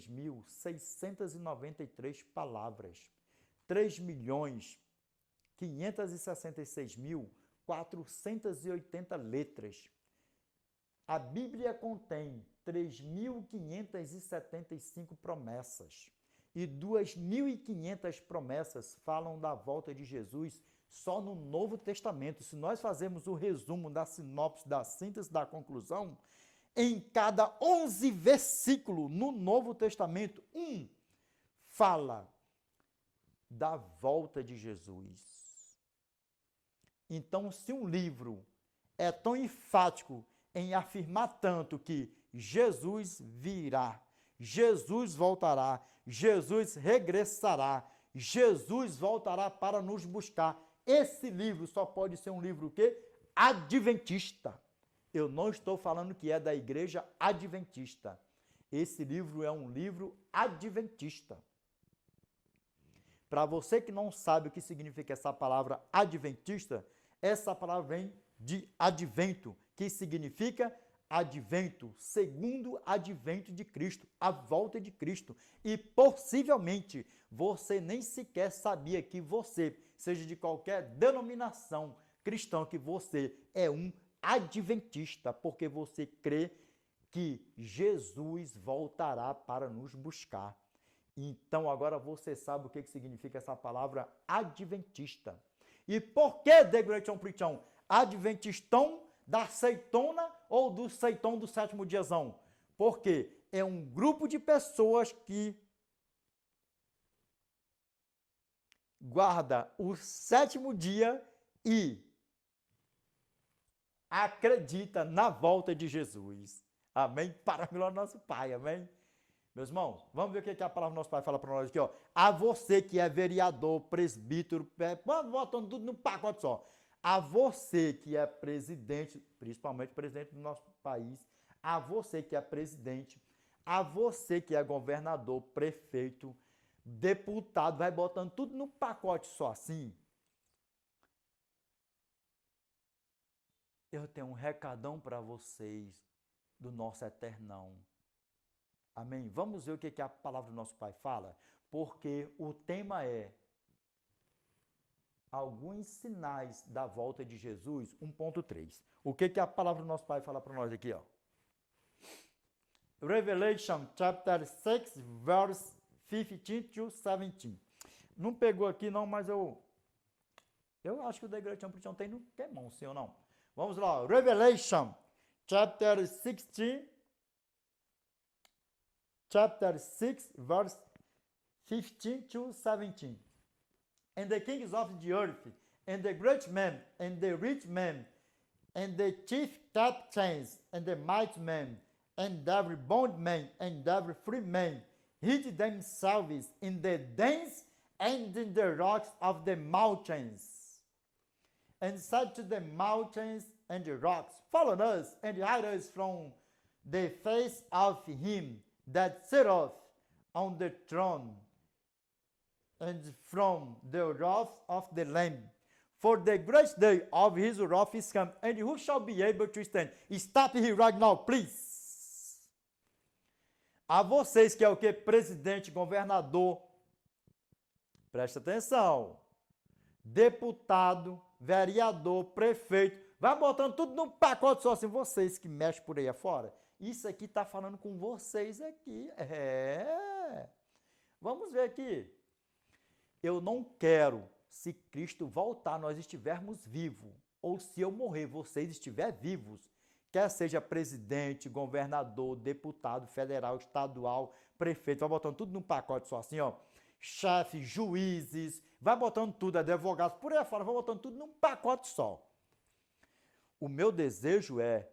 3.693 palavras. 3.566.480 letras. A Bíblia contém 3.575 promessas. E 2.500 promessas falam da volta de Jesus só no Novo Testamento. Se nós fazermos o resumo da sinopse, da síntese, da conclusão, em cada 11 versículos no Novo Testamento, fala da volta de Jesus. Então, se um livro é tão enfático em afirmar tanto que Jesus virá, Jesus voltará, Jesus regressará, Jesus voltará para nos buscar, esse livro só pode ser um livro o quê? Adventista. Eu não estou falando que é da igreja adventista. Esse livro é um livro adventista. Para você que não sabe o que significa essa palavra adventista, essa palavra vem de advento, que significa advento, segundo advento de Cristo, a volta de Cristo. E possivelmente você nem sequer sabia que você, seja de qualquer denominação cristã, que você é um adventista, porque você crê que Jesus voltará para nos buscar. Então agora você sabe o que significa essa palavra adventista. E por que The Great Preachão? Adventistão da seitona ou do seitão do sétimo diazão? Porque é um grupo de pessoas que guarda o sétimo dia e acredita na volta de Jesus. Amém? Para a glória do nosso Pai, amém? Meus irmãos, vamos ver o que a palavra do nosso Pai fala para nós aqui, ó. A você que é vereador, presbítero, botando tudo no pacote só. A você que é presidente, principalmente presidente do nosso país, a você que é presidente, a você que é governador, prefeito, deputado, vai botando tudo no pacote só assim. Eu tenho um recadão para vocês do nosso Eternão. Amém? Vamos ver o que a palavra do nosso Pai fala? Porque o tema é alguns sinais da volta de Jesus, 1.3. O que a palavra do nosso Pai fala para nós aqui, ó? Revelation chapter 6, verse 15 to 17. Não pegou aqui não, mas eu acho que o The Great Preachão tem no temão, sim ou não? Vamos lá, Revelation chapter 16, chapter 6, verse 15 to 17. And the kings of the earth, and the great men, and the rich men, and the chief captains, and the mighty men, and every bondman, and every free man, hid themselves in the dens and in the rocks of the mountains, and said to the mountains and the rocks, Follow us, and hide us from the face of him that sitteth on the throne, and from the wrath of the Lamb. For the great day of his wrath is come, and who shall be able to stand? Stop here right now, please. A vocês que é o que? Presidente, governador, presta atenção, deputado, vereador, prefeito, vai botando tudo num pacote só assim, vocês que mexem por aí afora. Isso aqui está falando com vocês aqui. Vamos ver aqui. Eu não quero, se Cristo voltar, nós estivermos vivos, ou se eu morrer, vocês estiverem vivos, quer seja presidente, governador, deputado federal, estadual, prefeito, vai botando tudo num pacote só assim, ó. Chefe, juízes, vai botando tudo, advogados, por aí fora, vai botando tudo num pacote só. O meu desejo é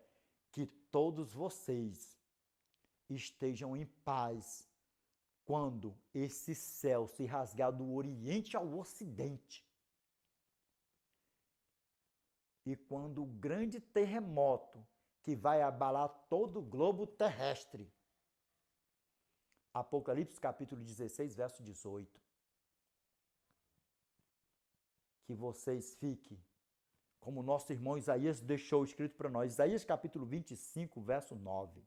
que todos vocês estejam em paz, quando esse céu se rasgar do Oriente ao Ocidente e quando o grande terremoto que vai abalar todo o globo terrestre. Apocalipse capítulo 16, verso 18. Que vocês fiquem, como nosso irmão Isaías deixou escrito para nós, Isaías capítulo 25, verso 9.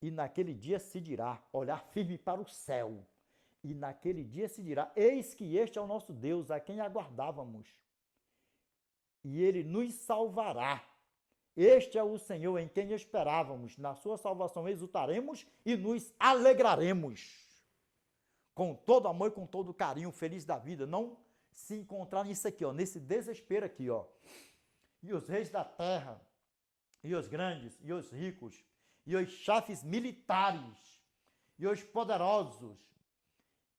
E naquele dia se dirá, olhar firme para o céu. E naquele dia se dirá, eis que este é o nosso Deus, a quem aguardávamos. E ele nos salvará. Este é o Senhor em quem esperávamos. Na sua salvação exultaremos e nos alegraremos. Com todo amor e com todo carinho, feliz da vida. Não se encontrar nisso aqui, ó, nesse desespero aqui, ó. E os reis da terra, e os grandes, e os ricos, e os chefes militares, e os poderosos,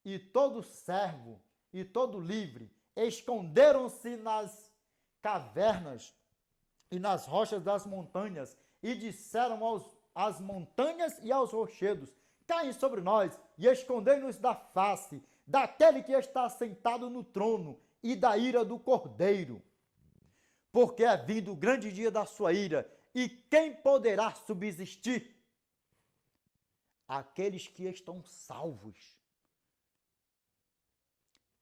e todo servo, e todo livre, esconderam-se nas cavernas e nas rochas das montanhas, e disseram às montanhas e aos rochedos, caem sobre nós, e escondei-nos da face daquele que está sentado no trono, e da ira do Cordeiro. Porque é vindo o grande dia da sua ira, e quem poderá subsistir? Aqueles que estão salvos,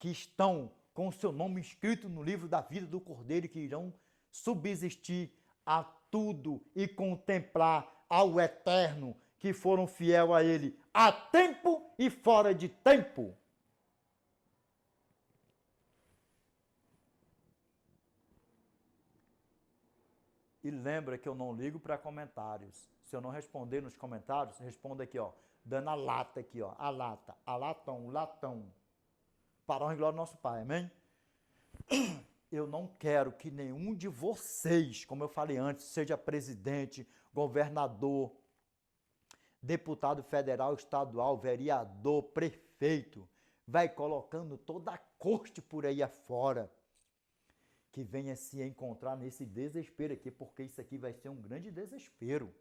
que estão com o seu nome escrito no livro da vida do Cordeiro, que irão subsistir a tudo e contemplar ao Eterno, que foram fiel a Ele a tempo e fora de tempo. E lembra que eu não ligo para comentários. Se eu não responder nos comentários, responda aqui, ó, dando a lata aqui, ó, a lata, a latão, latão. Para a honra e glória do nosso Pai, amém? Eu não quero que nenhum de vocês, como eu falei antes, seja presidente, governador, deputado federal, estadual, vereador, prefeito, vai colocando toda a corte por aí afora, que venha se encontrar nesse desespero aqui, porque isso aqui vai ser um grande desespero.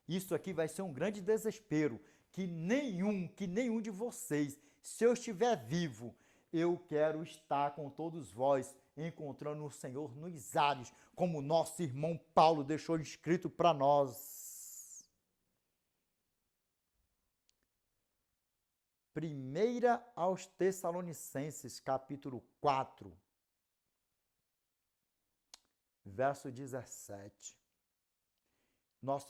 Isso aqui vai ser um grande desespero, que nenhum de vocês, se eu estiver vivo, eu quero estar com todos vós, encontrando o Senhor nos ares, como nosso irmão Paulo deixou escrito para nós. 1 aos Tessalonicenses, capítulo 4, verso 17.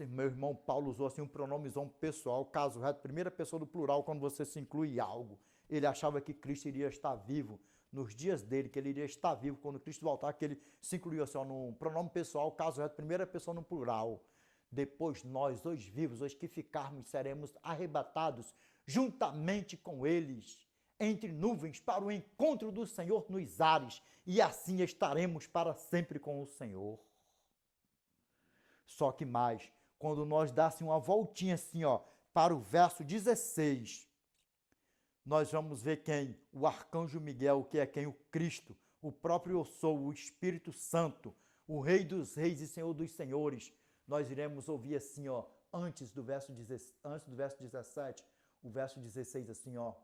Meu irmão Paulo usou assim um pronomizão pessoal, caso reto, primeira pessoa do plural, quando você se inclui algo. Ele achava que Cristo iria estar vivo nos dias dele, que ele iria estar vivo quando Cristo voltar, que ele se incluiu assim, no pronome pessoal, caso reto, primeira pessoa no plural. Depois nós, os vivos, os que ficarmos, seremos arrebatados juntamente com eles, entre nuvens, para o encontro do Senhor nos ares, e assim estaremos para sempre com o Senhor. Só que mais, quando nós dássemos uma voltinha assim, ó, para o verso 16, nós vamos ver quem? O arcanjo Miguel, que é quem? O Cristo, o próprio Eu Sou, o Espírito Santo, o Rei dos Reis e Senhor dos Senhores. Nós iremos ouvir assim, ó, antes do verso 17, o verso 16 assim, ó.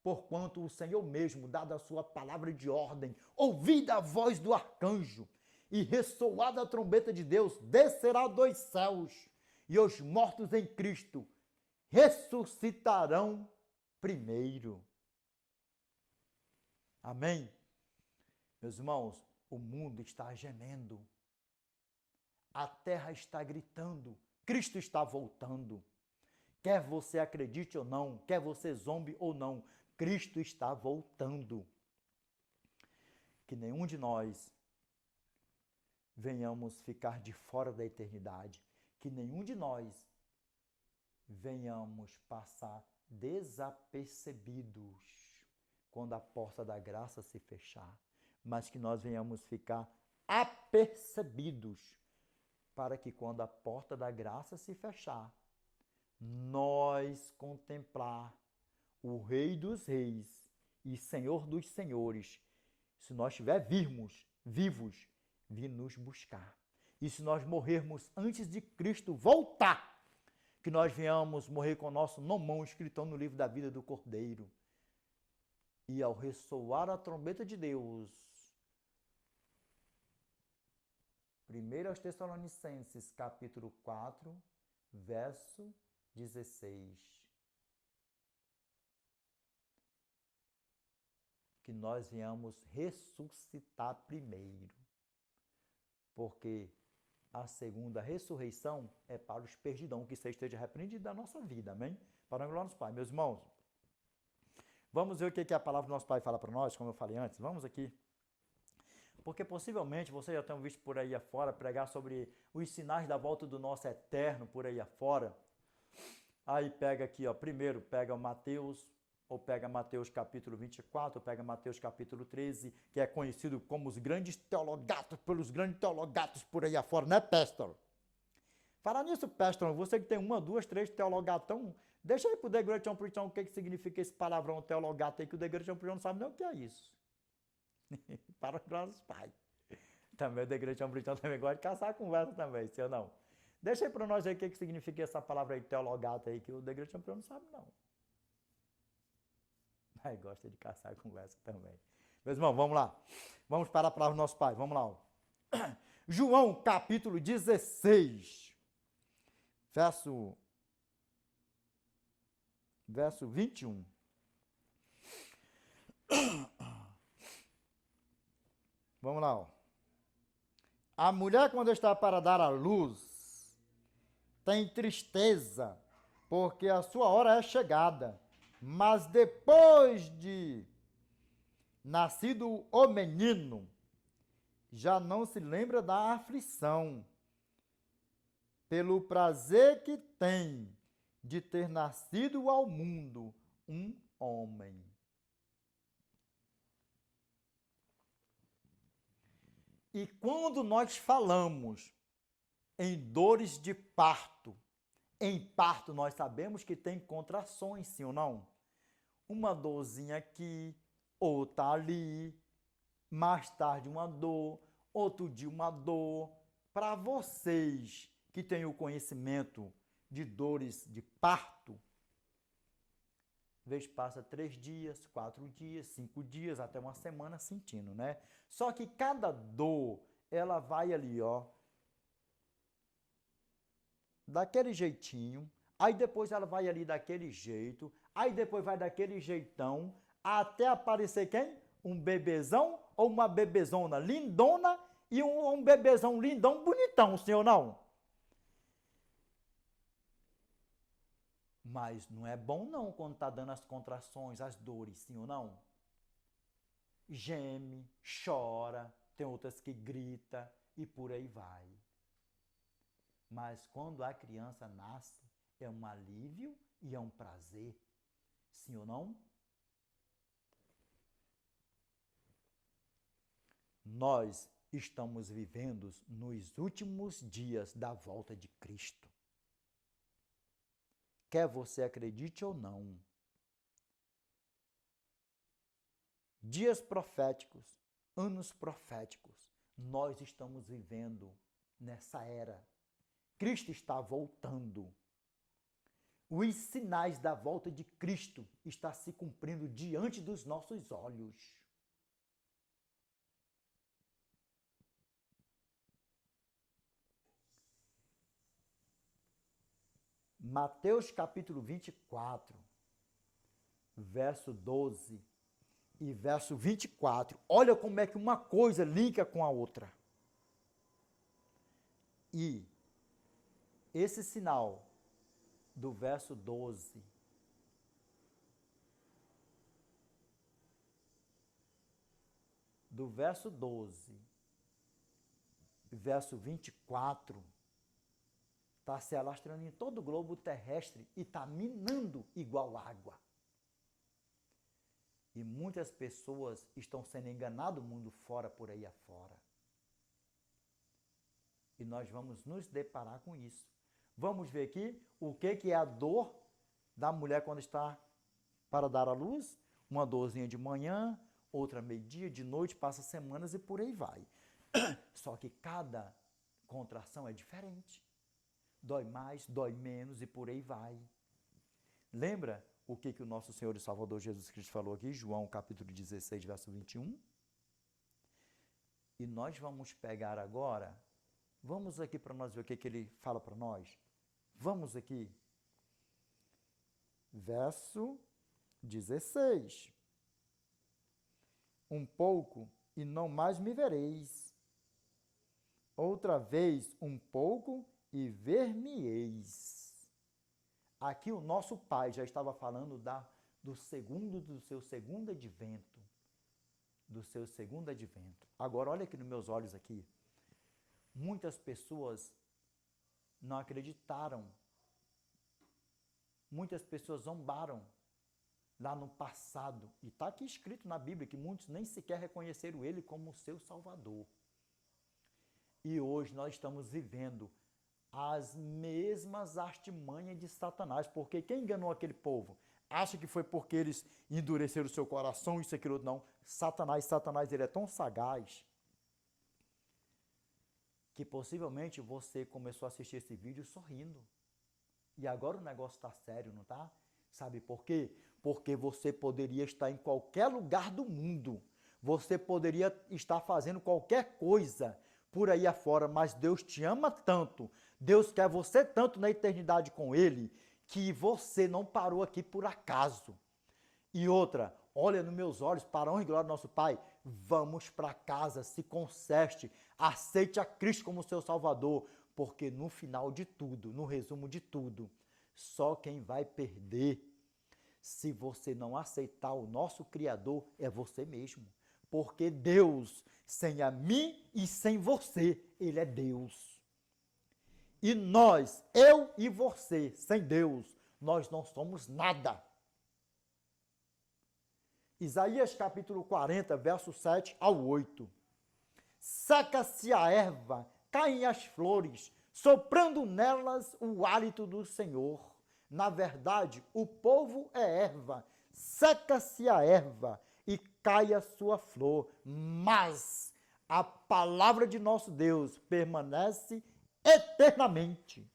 Porquanto o Senhor mesmo, dada a sua palavra de ordem, ouvida a voz do arcanjo, e ressoada a trombeta de Deus, descerá dos céus, e os mortos em Cristo ressuscitarão primeiro. Amém? Meus irmãos, o mundo está gemendo, a terra está gritando, Cristo está voltando. Quer você acredite ou não, quer você zombe ou não, Cristo está voltando. Que nenhum de nós venhamos ficar de fora da eternidade, que nenhum de nós venhamos passar desapercebidos quando a porta da graça se fechar, mas que nós venhamos ficar apercebidos para que quando a porta da graça se fechar, nós contemplar o Rei dos Reis e Senhor dos Senhores, se nós estivermos vivos, vir nos buscar. E se nós morrermos antes de Cristo voltar, que nós venhamos morrer com o nosso nome escrito no livro da vida do Cordeiro. E ao ressoar a trombeta de Deus, 1 aos Tessalonicenses, capítulo 4, verso 16. Que nós venhamos ressuscitar primeiro. Porque A segunda ressurreição é para os perdidão, que isso esteja repreendido da nossa vida, amém? Para a glória do nosso Pai. Meus irmãos, vamos ver o que a palavra do nosso Pai fala para nós, como eu falei antes. Vamos aqui. Porque possivelmente vocês já tenham visto por aí afora pregar sobre os sinais da volta do nosso eterno por aí afora. Aí pega aqui, ó, primeiro pega o Mateus, ou pega Mateus capítulo 24, ou pega Mateus capítulo 13, que é conhecido como os grandes teologatos, pelos grandes teologatos por aí afora, né, Pastor? Fala nisso, Pastor, você que tem uma, duas, três teologatão, deixa aí pro The Great John Preaching o que significa esse palavrão teologato aí, que o The Great John Preaching não sabe nem o que é isso. Para os nossos pais. Também o The Great John Preaching também gosta de caçar a conversa também, se ou não. Deixa aí para nós aí o que significa essa palavra aí, teologato aí, que o The Great John Preaching não sabe não. Mas gosta de caçar a conversa também. Meus irmãos, vamos lá. Vamos para a palavra do nosso Pai, vamos lá. Ó. João capítulo 16, verso 21. Vamos lá. Ó. A mulher, quando está para dar à luz, tem tristeza, porque a sua hora é chegada. Mas depois de nascido o menino, já não se lembra da aflição, pelo prazer que tem de ter nascido ao mundo um homem. E quando nós falamos em dores de parto, em parto nós sabemos que tem contrações, sim ou não? Uma dorzinha aqui, outra ali, mais tarde uma dor, outro dia uma dor. Para vocês que têm o conhecimento de dores de parto, vez passa 3 dias, 4 dias, 5 dias, até uma semana sentindo, né? Só que cada dor, ela vai ali, ó, daquele jeitinho, aí depois ela vai ali daquele jeito, aí depois vai daquele jeitão, até aparecer quem? Um bebezão ou uma bebezona lindona e um bebezão lindão bonitão, sim ou não? Mas não é bom não quando tá dando as contrações, as dores, sim ou não? Geme, chora, tem outras que grita e por aí vai. Mas quando a criança nasce, é um alívio e é um prazer, sim ou não? Nós estamos vivendo nos últimos dias da volta de Cristo. Quer você acredite ou não. Dias proféticos, anos proféticos, nós estamos vivendo nessa era. Cristo está voltando. Os sinais da volta de Cristo estão se cumprindo diante dos nossos olhos. Mateus capítulo 24, verso 12 e verso 24. Olha como é que uma coisa liga com a outra. E esse sinal do verso 12 verso 24, está se alastrando em todo o globo terrestre e está minando igual água. E muitas pessoas estão sendo enganadas mundo fora, por aí afora. E nós vamos nos deparar com isso. Vamos ver aqui o que é a dor da mulher quando está para dar à luz. Uma dorzinha de manhã, outra meio-dia, de noite, passa semanas e por aí vai. Só que cada contração é diferente. Dói mais, dói menos e por aí vai. Lembra o que o nosso Senhor e Salvador Jesus Cristo falou aqui, João capítulo 16, verso 21? E nós vamos pegar agora, vamos aqui para nós ver o que ele fala para nós. Vamos aqui. Verso 16. Um pouco e não mais me vereis. outra vez um pouco e ver-me-eis. Aqui o nosso Pai já estava falando do seu segundo advento. Do seu segundo advento. Agora, olha aqui nos meus olhos aqui. Muitas pessoas não acreditaram. Muitas pessoas zombaram lá no passado. E está aqui escrito na Bíblia que muitos nem sequer reconheceram Ele como seu Salvador. E hoje nós estamos vivendo as mesmas artimanhas de Satanás. Porque quem enganou aquele povo? Acha que foi porque eles endureceram o seu coração, isso, aquilo, não. Satanás, ele é tão sagaz que possivelmente você começou a assistir esse vídeo sorrindo. E agora o negócio está sério, não tá? Sabe por quê? Porque você poderia estar em qualquer lugar do mundo. Você poderia estar fazendo qualquer coisa por aí afora, mas Deus te ama tanto, Deus quer você tanto na eternidade com Ele, que você não parou aqui por acaso. E outra, olha nos meus olhos, para a honra e glória do nosso Pai, vamos para casa, se conserte, aceite a Cristo como seu Salvador, porque no final de tudo, no resumo de tudo, só quem vai perder, se você não aceitar o nosso Criador, é você mesmo. Porque Deus, sem a mim e sem você, Ele é Deus. E nós, eu e você, sem Deus, nós não somos nada. Isaías capítulo 40, verso 7 ao 8. Seca-se a erva, caem as flores, soprando nelas o hálito do Senhor. Na verdade, o povo é erva, seca-se a erva e cai a sua flor, mas a palavra de nosso Deus permanece eternamente.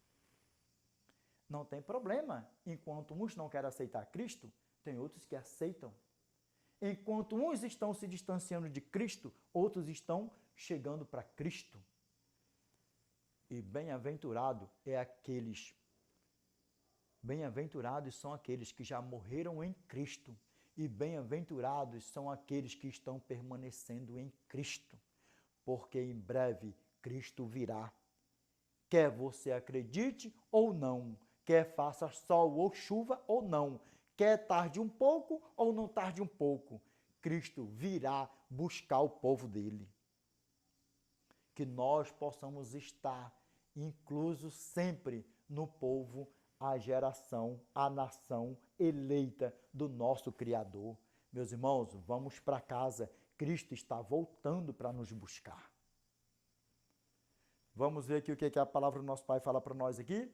Não tem problema. Enquanto uns não querem aceitar Cristo, tem outros que aceitam. Enquanto uns estão se distanciando de Cristo, outros estão chegando para Cristo. E bem-aventurados são aqueles que já morreram em Cristo. E bem-aventurados são aqueles que estão permanecendo em Cristo. Porque em breve Cristo virá. Quer você acredite ou não, quer faça sol ou chuva ou não, quer tarde um pouco ou não tarde um pouco, Cristo virá buscar o povo dele. Que nós possamos estar inclusos sempre no povo, a geração, a nação eleita do nosso Criador. Meus irmãos, vamos para casa, Cristo está voltando para nos buscar. Vamos ver aqui o que a palavra do nosso Pai fala para nós aqui.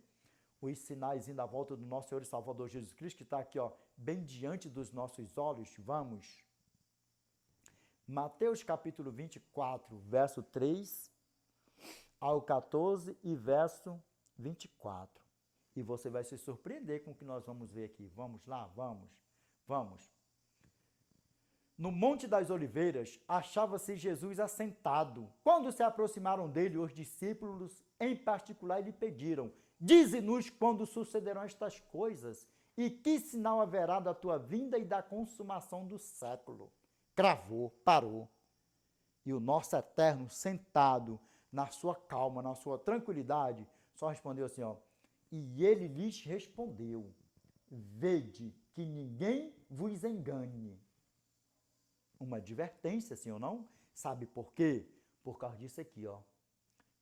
Os sinais da volta do nosso Senhor e Salvador Jesus Cristo, que está aqui, ó, bem diante dos nossos olhos. Vamos. Mateus capítulo 24, verso 3 ao 14 e verso 24. E você vai se surpreender com o que nós vamos ver aqui. Vamos lá? Vamos. No Monte das Oliveiras, achava-se Jesus assentado. Quando se aproximaram dele, os discípulos, em particular, lhe pediram: dize-nos quando sucederão estas coisas e que sinal haverá da tua vinda e da consumação do século. Cravou, parou. E o nosso Eterno, sentado na sua calma, na sua tranquilidade, só respondeu assim, ó: e ele lhes respondeu: vede que ninguém vos engane. Uma advertência, sim ou não? Sabe por quê? Por causa disso aqui, ó.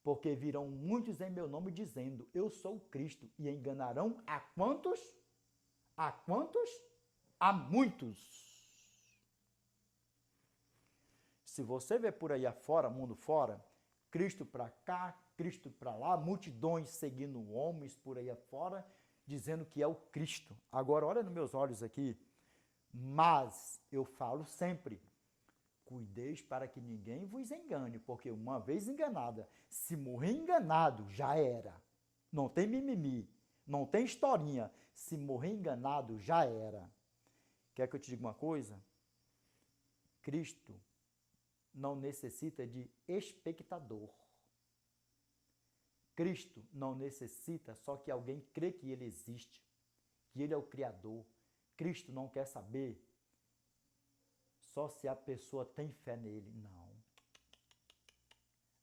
Porque virão muitos em meu nome dizendo: eu sou o Cristo, e enganarão a quantos? A quantos? A muitos. Se você vê por aí afora, mundo fora, Cristo para cá, Cristo para lá, multidões seguindo homens por aí afora, dizendo que é o Cristo. Agora, olha nos meus olhos aqui. Mas eu falo sempre: cuideis para que ninguém vos engane, porque uma vez enganada, se morrer enganado, já era. Não tem mimimi, não tem historinha. Se morrer enganado, já era. Quer que eu te diga uma coisa? Cristo não necessita de espectador. Cristo não necessita só que alguém crê que ele existe, que ele é o Criador. Cristo não quer saber só se a pessoa tem fé nele, não.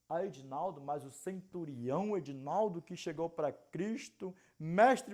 a Edinaldo, mas o centurião Edinaldo que chegou para Cristo, mestre,